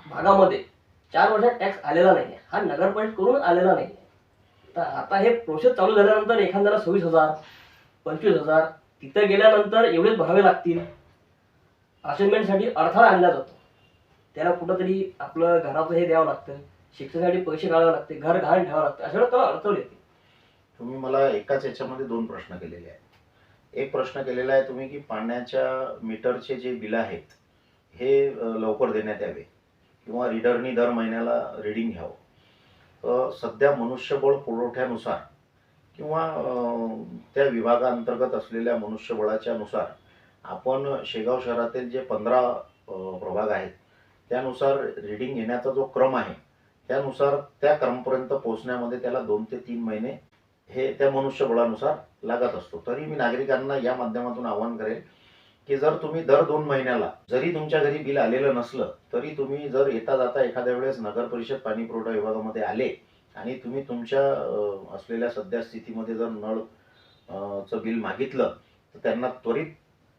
भागामध्ये 4 वर्षात टॅक्स आलेला नाही, हा नगरपालिकेकडून आलेला नाही. तर आता हे प्रोसेस चालू झाल्यानंतर एखाद्याला 26,000 25,000 तिथे गेल्यानंतर एवढेच भरावे लागतील. असाइनमेंटसाठी अडथळा आणला जातो, त्याला कुठंतरी आपलं घराचं हे द्यावं लागतं, शिक्षणासाठी पैसे काढावे लागते, घर घाण ठेवावं लागतं, अशा वेळेस त्याला अडचण येते. तुम्ही मला एकाच याच्यामध्ये 2 प्रश्न केलेले आहेत. एक प्रश्न केलेला आहे तुम्ही की पाण्याच्या मीटरचे जे बिल आहेत हे लवकर देण्यात यावे किंवा रीडरनी दर महिन्याला रीडिंग घ्यावं. सध्या मनुष्यबळ पुरवठ्यानुसार किंवा त्या विभागाअंतर्गत असलेल्या मनुष्यबळाच्या नुसार आपण शेगाव शहरातील जे 15 प्रभाग आहेत त्यानुसार रीडिंग घेण्याचा जो क्रम आहे त्यानुसार त्या क्रमपर्यंत पोहोचण्यामध्ये त्याला 2 ते 3 महिने हे त्या मनुष्यबळानुसार लागत असतो. तरी मी नागरिकांना या माध्यमातून आवाहन करेन की जर तुम्ही दर 2 महिन्याला जरी तुमच्या घरी बिल आलेलं नसलं तरी तुम्ही जर येता जाता एखाद्या वेळेस नगर परिषद पाणी पुरवठा विभागामध्ये आले आणि तुम्ही तुमच्या असलेल्या सध्या स्थितीमध्ये जर नळ चं बिल मागितलं तर त्यांना त्वरित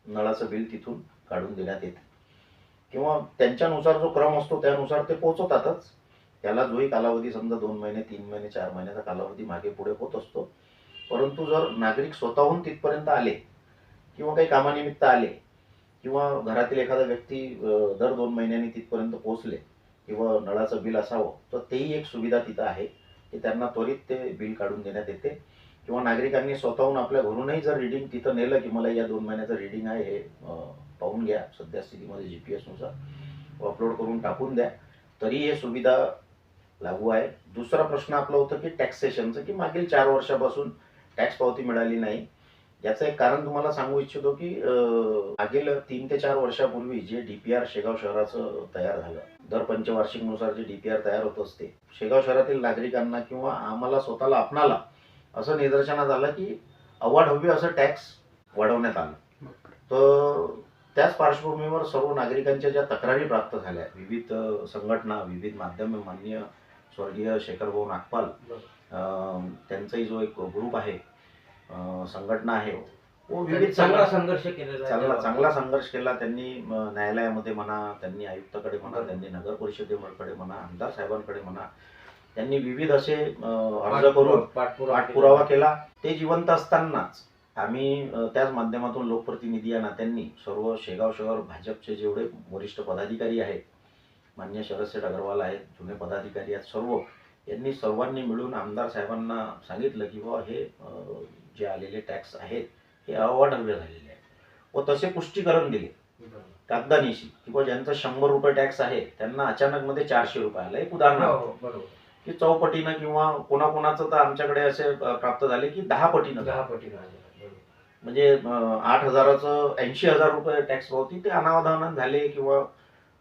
नळाचं बिल तिथून काढून देण्यात येते किंवा त्यांच्यानुसार जो क्रम असतो त्यानुसार ते पोहोचवतातच. त्याला जोही कालावधी समजा 2 महिने 3 महिने 4 महिन्याचा कालावधी मागे पुढे होत असतो. परंतु जर नागरिक स्वतःहून तिथपर्यंत आले किंवा काही कामानिमित्त आले किंवा घरातील एखादा व्यक्ती दर 2 महिन्यांनी तिथपर्यंत पोहोचले किंवा नळाचं बिल असावं तर तेही एक सुविधा तिथं आहे की त्यांना त्वरित ते बिल काढून देण्यात येते किंवा नागरिकांनी स्वतःहून आपल्या घरूनही जर रीडिंग तिथं नेलं की मला या 2 महिन्याचं रीडिंग आहे हे पाहून घ्या सध्या स्थितीमध्ये GPS नुसार अपलोड करून टाकून द्या, तरी हे सुविधा लागू आहे. दुसरा प्रश्न आपला होतं की टॅक्सेशनचं, की मागील 4 वर्षापासून टॅक्स पावती मिळाली नाही. याचं एक कारण तुम्हाला सांगू इच्छितो की मागील 3 ते 4 वर्षापूर्वी जे DPR शेगाव शहराचं तयार झालं, दर पंचवार्षिकनुसार जे DPR तयार होत असते, शेगाव शहरातील नागरिकांना किंवा आम्हाला स्वतःला आपणाला असं निदर्शनास आलं की अवाढव्य असं टॅक्स वाढवण्यात आलं. तर त्याच पार्श्वभूमीवर सर्व नागरिकांच्या ज्या तक्रारी प्राप्त झाल्या, विविध संघटना, विविध माध्यमे, माननीय स्वर्गीय शेखरभाऊ नागपाल त्यांचाही जो एक ग्रुप आहे, संघटना आहे, व विविध चांगला संघर्ष केलेला आहे. चांगला संघर्ष केला त्यांनी. न्यायालयामध्ये म्हणा, त्यांनी आयुक्ताकडे म्हणा, त्यांनी नगर परिषदेकडे म्हणा, आमदार साहेबांकडे म्हणा, त्यांनी विविध असे अर्ज करून पाठपुरावा केला. ते जिवंत असतानाच आम्ही त्याच माध्यमातून लोकप्रतिनिधी या नात्यांनी सर्व शेगाव शहर भाजपचे जेवढे वरिष्ठ पदाधिकारी आहेत, मान्य शरद अग्रवाल आहेत, जुने पदाधिकारी आहेत, सर्व यांनी सर्वांनी मिळून आमदार साहेबांना सांगितलं की बाबा हे जे आलेले टॅक्स आहेत हे अवाढव्य झालेले आहेत, व तसे पुष्टीकरण दिले कागदानिशी की बाबा ज्यांचा 100 रुपये टॅक्स आहे त्यांना अचानक मध्ये 400 रुपये आला. एक उदाहरण की चौपटीनं किंवा कोणाकोणाचं तर आमच्याकडे असे प्राप्त झाले की 10 पटीनं म्हणजे 8,000चं 80,000 रुपये टॅक्स पावती ते अनावधानात झाले किंवा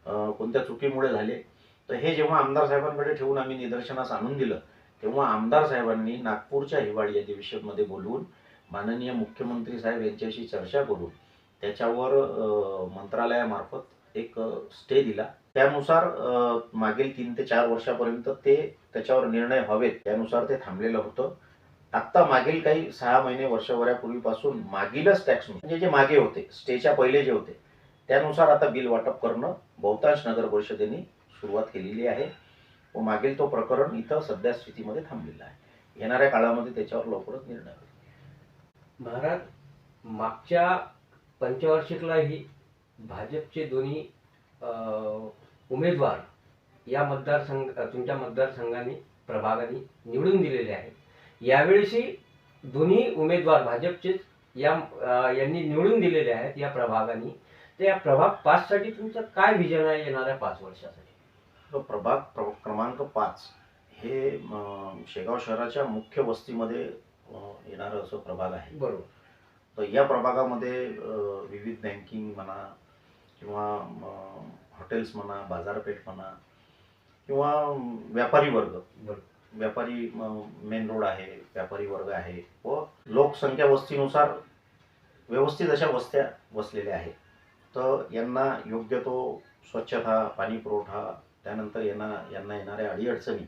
कोणत्या चुकीमुळे झाले. तर हे जेव्हा आमदार साहेबांकडे ठेवून आम्ही निदर्शनास आणून दिलं, तेव्हा आमदार साहेबांनी नागपूरच्या हिवाळी अधिवेशनमध्ये बोलवून माननीय मुख्यमंत्री साहेब यांच्याशी चर्चा करून त्याच्यावर मंत्रालयामार्फत एक स्टे दिला. त्यानुसार मागील 3 ते 4 वर्षापर्यंत ते त्याच्यावर निर्णय व्हावेत त्यानुसार ते थांबलेलं होतं. आत्ता मागील काही 6 महिने वर्षभरापूर्वीपासून मागीलच टॅक्स म्हणजे जे मागे होते, स्टेच्या पहिले जे होते, त्यानुसार आता बिल वाटप करणं बहुतांश नगर परिषदेने सुरुवात केलेली आहे व मागील तो प्रकरण इथं सध्या स्थितीमध्ये थांबलेला आहे. येणाऱ्या काळामध्ये त्याच्यावर लवकरच निर्णय होईल. महाराज, मागच्या पंचवार्षिकलाही भाजपचे दोन्ही उमेदवार या तुमच्या मतदारसंघाने प्रभागाने निवडून दिलेले आहेत. यावेळेसही दोन्ही उमेदवार भाजपचेच यांनी निवडून दिलेले आहेत या प्रभागाने. तर या प्रभाग 5 साठी तुमचं काय विजन आहे येणाऱ्या 5 वर्षासाठी? प्रभाग क्रमांक 5 हे शेगाव शहराच्या मुख्य वस्तीमध्ये येणारं असं प्रभाग आहे. बरोबर. तर या प्रभागामध्ये विविध बँकिंग म्हणा किंवा हॉटेल्स म्हणा, बाजारपेठ म्हणा किंवा व्यापारी वर्ग, व्यापारी मेन रोड आहे, व्यापारी वर्ग आहे व लोकसंख्या वस्तीनुसार व्यवस्थित अशा वस्त्या वसलेल्या आहेत. तर यांना योग्य तो स्वच्छता, पाणी पुरवठा, त्यानंतर यांना येणाऱ्या अडीअडचणी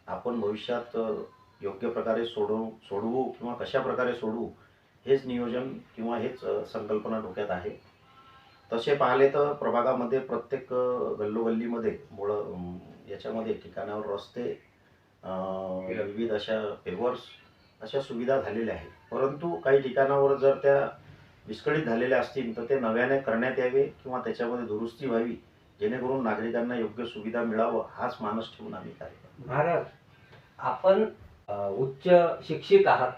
आपण भविष्यात योग्य प्रकारे सोडवू किंवा कशा प्रकारे सोडवू हेच नियोजन किंवा हेच संकल्पना डोक्यात आहे. तसे पाहिले तर प्रभागामध्ये प्रत्येक गल्लोगल्लीमध्ये याच्यामध्ये ठिकाणावर रस्ते, विविध अशा पेवर्स अशा सुविधा झालेल्या आहेत. परंतु काही ठिकाणावर जर त्या विस्कळीत झालेल्या असतील तर ते नव्याने करण्यात यावे किंवा त्याच्यामध्ये दुरुस्ती व्हावी, जेणेकरून नागरिकांना योग्य सुविधा मिळावं हाच मानस ठेवून आम्ही कार्य करतो. महाराज, आपण उच्च शिक्षित आहात,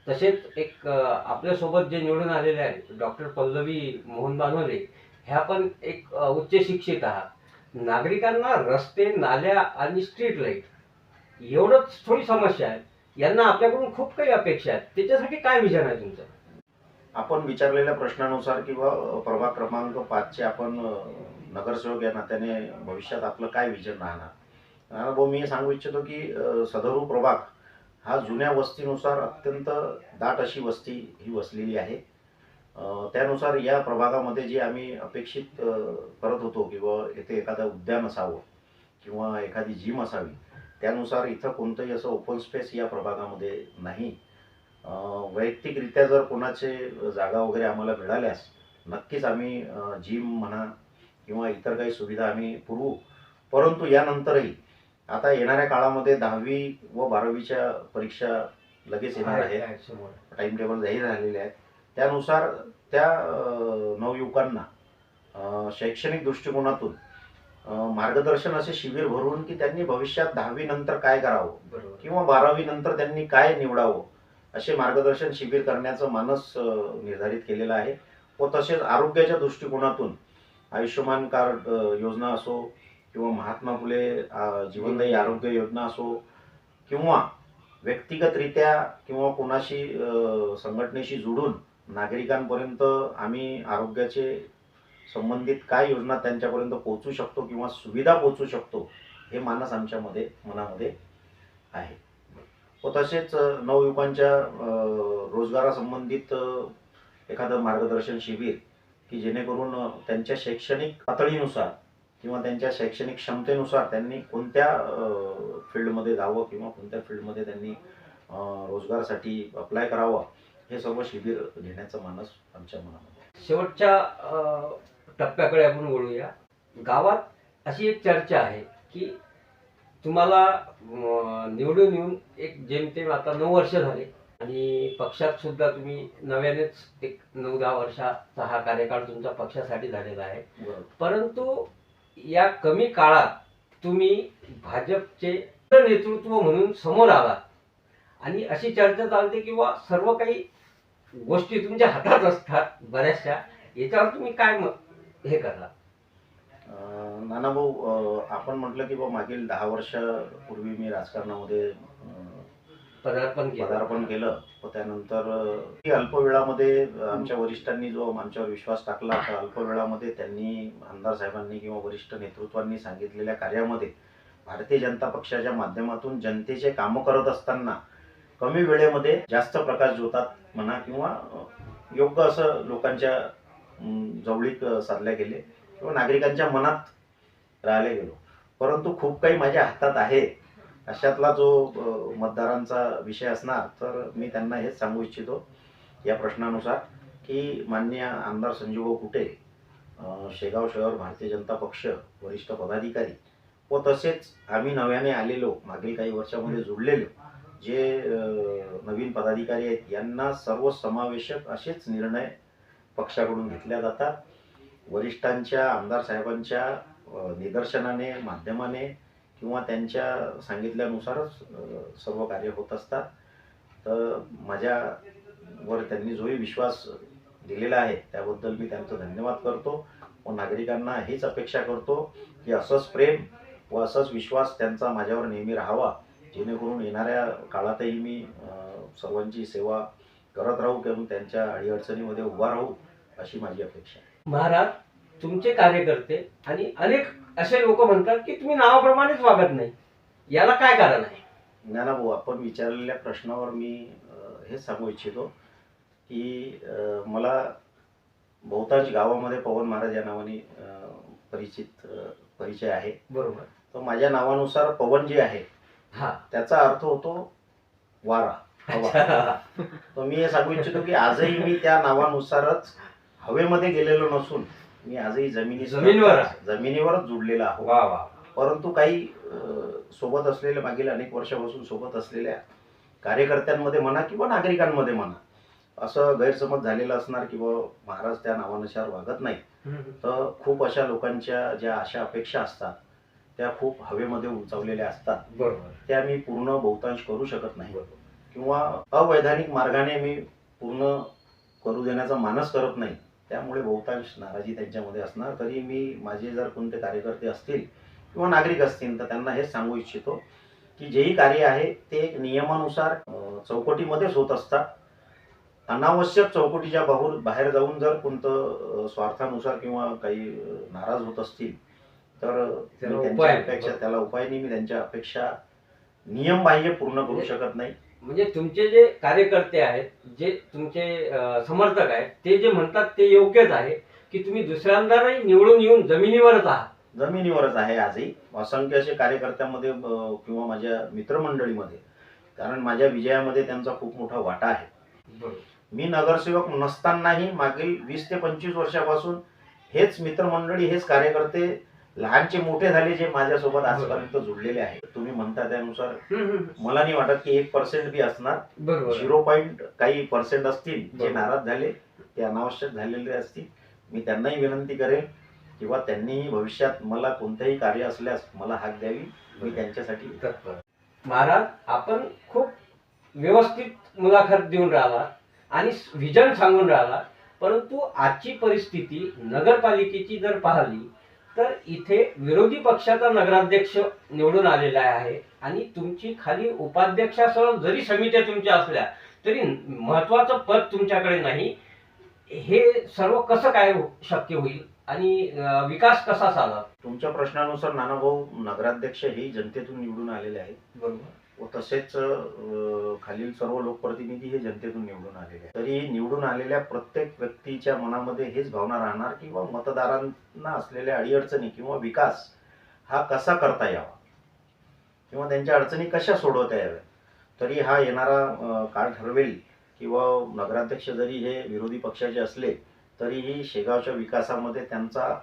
तसेच एक आपल्यासोबत जे निवडून आलेले आहेत डॉक्टर पल्लवी मोहन बानोरे, ह्या पण एक उच्च शिक्षित आहात. नागरिकांना रस्ते, नाल्या आणि स्ट्रीट लाईट एवढंच थोडी समस्या आहे, यांना आपल्याकडून खूप काही अपेक्षा आहेत. त्याच्यासाठी काय विजन आहे तुमचं? आपण विचारलेल्या प्रश्नानुसार किंवा प्रभाग क्रमांक 5चे आपण नगरसेवक या नात्याने भविष्यात आपलं काय विजन राहणार, मी सांगू इच्छितो की सदरू प्रभाग हा जुन्या वस्तीनुसार अत्यंत दाट अशी वस्ती ही वसलेली आहे. त्यानुसार या प्रभागामध्ये जे आम्ही अपेक्षित करत होतो किंवा येथे एखादं उद्यान असावं किंवा एखादी जिम असावी, त्यानुसार इथं कोणतंही असं ओपन स्पेस या प्रभागामध्ये नाही. वैयक्तिकरित्या जर कोणाचे जागा वगैरे आम्हाला मिळाल्यास नक्कीच आम्ही जिम म्हणा किंवा इतर काही सुविधा आम्ही पुरवू. परंतु यानंतरही आता येणाऱ्या काळामध्ये 10वी व 12वीच्या परीक्षा लगेच येणार आहेत, टाइम टेबल जाहीर झालेले आहेत. त्यानुसार त्या नवयुवकांना शैक्षणिक दृष्टिकोनातून मार्गदर्शन असे शिबिर भरून की त्यांनी भविष्यात 10वी नंतर काय करावं किंवा 12वी नंतर त्यांनी काय निवडावं असे मार्गदर्शन शिबिर करण्याचं मानस निर्धारित केलेलं आहे. व तसेच आरोग्याच्या दृष्टिकोनातून आयुष्यमान कार्ड योजना असो किंवा महात्मा फुले जीवनदायी आरोग्य योजना असो किंवा व्यक्तिगतरित्या किंवा कोणाशी संघटनेशी जोडून नागरिकांपर्यंत आम्ही आरोग्याचे संबंधित काय योजना त्यांच्यापर्यंत पोहोचू शकतो किंवा सुविधा पोहोचू शकतो हे मानस आमच्या मनामध्ये आहे. व तसेच नवयुवकांच्या रोजगारासंबंधित एखादं मार्गदर्शन शिबिर की जेणेकरून त्यांच्या शैक्षणिक पातळीनुसार किंवा त्यांच्या शैक्षणिक क्षमतेनुसार त्यांनी कोणत्या फील्डमध्ये जावं किंवा कोणत्या फील्डमध्ये त्यांनी रोजगारासाठी अप्लाय करावा हे सर्व शिबिर घेण्याचा मानस आमच्या मनामध्ये आहे. शेवटच्या टप्प्याकडे आपण वळूया. गावात अशी एक चर्चा आहे की तुम्हाला निवडून येऊन एक जेमतेम आता 9 वर्ष झाले आणि पक्षात सुद्धा तुम्ही नव्यानेच एक 9-10 वर्षाचा हा कार्यकाळ तुमचा पक्षासाठी झालेला आहे. परंतु या कमी काळात तुम्ही भाजपचे नेतृत्व म्हणून समोर आलात आणि अशी चर्चा चालते किंवा सर्व काही गोष्टी तुमच्या हातात असतात बऱ्याचशा. याच्यावर तुम्ही काय हे करता? नानाभाऊ, आपण म्हटलं की बा मागील 10 वर्षापूर्वी मी राजकारणामध्ये पदार्पण केलं. व त्यानंतर अल्पवेळामध्ये आमच्या वरिष्ठांनी जो आमच्यावर विश्वास टाकला तर अल्पवेळामध्ये त्यांनी आमदार साहेबांनी किंवा वरिष्ठ नेतृत्वांनी सांगितलेल्या कार्यामध्ये भारतीय जनता पक्षाच्या माध्यमातून जनतेचे कामं करत असताना कमी वेळेमध्ये जास्त प्रकाश ज्योतात म्हणा किंवा योग्य असं लोकांच्या जवळीक साधल्या गेले किंवा नागरिकांच्या मनात राहिले गेलो. परंतु खूप काही माझ्या हातात आहे अशातला जो मतदारांचा विषय असणार तर मी त्यांना हेच सांगू इच्छितो या प्रश्नानुसार की माननीय आमदार संजीवभाऊ कुटे, शेगाव शहर भारतीय जनता पक्ष वरिष्ठ पदाधिकारी व तसेच आम्ही नव्याने आलेलो मागील काही वर्षामध्ये जुळलेलो जे नवीन पदाधिकारी आहेत यांना सर्व समावेशक असेच निर्णय पक्षाकडून घेतल्या जातात. वरिष्ठांच्या आमदार साहेबांच्या निदर्शनाने माध्यमाने किंवा त्यांच्या सांगितल्यानुसारच सर्व कार्य होत असतात. तर माझ्यावर त्यांनी जोही विश्वास दिलेला आहे त्याबद्दल मी त्यांचं धन्यवाद करतो व नागरिकांना हीच अपेक्षा करतो की असंच प्रेम व असंच विश्वास त्यांचा माझ्यावर नेहमी राहावा जेणेकरून येणाऱ्या काळातही मी सर्वांची सेवा करत राहू किंवा त्यांच्या अडीअडचणीमध्ये उभा राहू अशी माझी अपेक्षा आहे. महाराज, तुमचे कार्यकर्ते आणि अनेक असे लोक म्हणतात की तुम्ही नावाप्रमाणेच वागत नाही, याला काय कारण आहे? ज्ञानाभाऊ, आपण विचारलेल्या प्रश्नावर मी हेच सांगू इच्छितो की मला बहुतांश गावामध्ये पवन महाराज या नावाने परिचय आहे. बरोबर. तर माझ्या नावानुसार पवन जे आहे त्याचा अर्थ होतो वारा, हवा. तर मी हे सांगू इच्छितो की आजही मी त्या नावानुसारच हवेमध्ये गेलेलो नसून मी आजही जमिनीवरच जुडलेला आहो. परंतु काही सोबत असलेल्या मागील अनेक वर्षापासून सोबत असलेल्या कार्यकर्त्यांमध्ये म्हणा किंवा नागरिकांमध्ये म्हणा असं गैरसमज झालेला असणार की महाराज त्या नावानुसार वागत नाही. तर खूप अशा लोकांच्या ज्या आशा अपेक्षा असतात त्या खूप हवेमध्ये उंचावलेल्या असतात. बरोबर. त्या मी पूर्ण बहुतांश करू शकत नाही किंवा अवैधानिक मार्गाने मी पूर्ण करू देण्याचा मानस करत नाही. त्यामुळे बहुतांश नाराजी त्यांच्यामध्ये असणार. तरी मी माझे जर कोणते कार्यकर्ते असतील किंवा नागरिक असतील तर त्यांना हेच सांगू इच्छितो की जेही कार्य आहे ते एक नियमानुसार चौकटीमध्येच होत असतात. अनावश्यक चौकटीच्या बाहेर जाऊन जर कोणतं स्वार्थानुसार किंवा काही नाराज होत असतील तर त्याला उपाय नाही. मी त्यांच्या अपेक्षा नियमबाह्य पूर्ण करू शकत नाही. म्हणजे तुमचे जे कार्यकर्ते आहेत, जे तुमचे समर्थक आहेत, ते जे म्हणतात ते योग्यच आहे की तुम्ही दुसऱ्यांदाही निवडून येऊन जमिनीवरच आहात. जमिनीवरच आहे आजही. असंख्य असे कार्यकर्त्यांमध्ये किंवा माझ्या मित्रमंडळीमध्ये, कारण माझ्या विजयामध्ये त्यांचा खूप मोठा वाटा आहे. मी नगरसेवक नसतानाही मागील 20 ते 25 वर्षापासून हेच मित्रमंडळी, हेच कार्यकर्ते लहानचे मोठे झाले जे माझ्यासोबत आजपर्यंत जुळलेले आहेत. तुम्ही म्हणता त्यानुसार मला नाही वाटत की 1% बी असणार. 0. काही पर्सेंट असतील जे नाराज झाले, ते अनावश्यक झालेले असतील. मी त्यांनाही विनंती करेन किंवा त्यांनीही भविष्यात मला कोणतेही कार्य असल्यास मला हाक द्यावी. मी त्यांच्यासाठी तत्पर. महाराज, आपण खूप व्यवस्थित मुलाखत देऊन राहिला आणि व्हिजन सांगून राहिला, परंतु आजची परिस्थिती नगरपालिकेची जर पाहिली तर इथे विरोधी पक्षाचा नगराध्यक्ष निवडून आलेला आहे आणि तुमची खाली उपाध्यक्षासह जरी समित्या तुमच्या असल्या तरी महत्वाचं पद तुमच्याकडे नाही. हे सर्व कसं काय शक्य होईल आणि विकास कसा साधा? तुमच्या प्रश्नानुसार नानाभाऊ, नगराध्यक्ष हे जनतेतून निवडून आलेले आहेत बरोबर. व तसेच खालील सर्व लोकप्रतिनिधी हे जनतेतून निवडून आलेले आहेत. तरी निवडून आलेल्या प्रत्येक व्यक्तीच्या मनामध्ये हेच भावना राहणार किंवा मतदारांना असलेल्या अडीअडचणी किंवा विकास हा कसा करता यावा किंवा त्यांच्या अडचणी कशा सोडवता याव्या. तरी हा येणारा काळ ठरवेल किंवा नगराध्यक्ष जरी हे विरोधी पक्षाचे असले तरीही शेगावच्या विकासामध्ये त्यांचा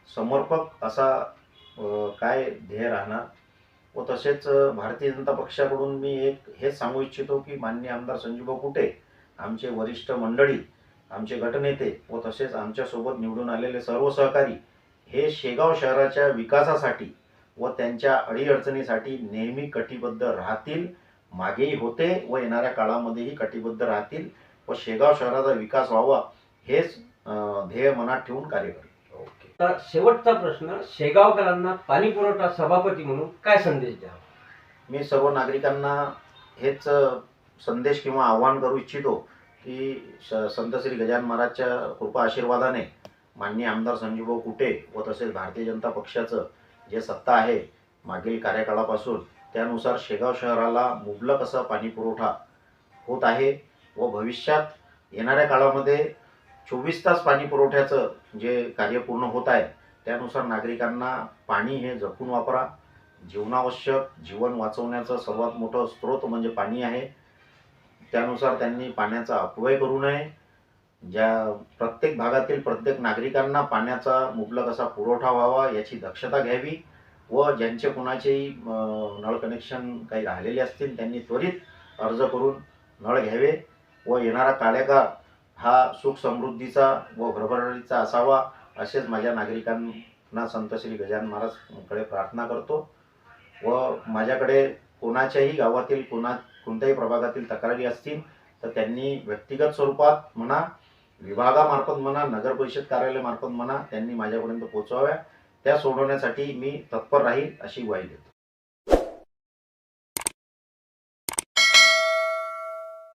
समर्पक असा काय ध्येय राहणार. व तसेच भारतीय जनता पक्षाकडून मी एक हेच सांगू इच्छितो की माननीय आमदार संजूभाऊ कुटे, आमचे वरिष्ठ मंडळी, आमचे गटनेते व तसेच आमच्यासोबत निवडून आलेले सर्व सहकारी हे शेगाव शहराच्या विकासासाठी व त्यांच्या अडीअडचणीसाठी नेहमी कटिबद्ध राहतील, मागेही होते व येणाऱ्या काळामध्येही कटिबद्ध राहतील व शेगाव शहराचा विकास व्हावा हेच ध्येय मनात ठेवून कार्य करतील. ओके. तर शेवटचा प्रश्न, शेगावकरांना पाणी पुरवठा सभापती म्हणून काय संदेश द्या? मी सर्व नागरिकांना हेच संदेश किंवा आव्हान करू इच्छितो की संत श्री गजानन महाराजच्या कृपा आशीर्वादाने माननीय आमदार संजूभाऊ कुटे व तसेच भारतीय जनता पक्षाचं जे सत्ता आहे मागील कार्यकाळापासून त्यानुसार शेगाव शहराला मुबलक असा पाणी पुरवठा होत आहे व भविष्यात येणाऱ्या काळामध्ये 24 तास पाणी पुरवठ्याचं जे कार्य पूर्ण होत आहे त्यानुसार नागरिकांना पाणी हे जपून वापरा. जीवनावश्यक, जीवन वाचवण्याचं सर्वात मोठं स्रोत म्हणजे पाणी आहे. त्यानुसार त्यांनी पाण्याचा अपव्यय करू नये. ज्या प्रत्येक भागातील प्रत्येक नागरिकांना पाण्याचा मुबलक असा पुरवठा व्हावा याची दक्षता घ्यावी व ज्यांचे कोणाचेही नळ कनेक्शन काही राहिलेले असतील त्यांनी त्वरित अर्ज करून नळ घ्यावे व येणारा काळेकाळ हा सुख समृद्धीचा व भरभराटीचा असावा असेच माझ्या नागरिकांना संत श्री गजानन महाराजकडे प्रार्थना करतो. व माझ्याकडे कोणाच्याही गावातील कोणत्याही प्रभागातील तक्रारी असतील तर त्यांनी व्यक्तिगत स्वरूपात म्हणा, विभागामार्फत म्हणा, नगर परिषद कार्यालयामार्फत म्हणा त्यांनी माझ्यापर्यंत पोहोचवाव्या. त्या सोडवण्यासाठी मी तत्पर राहील अशी ग्वाही देतो.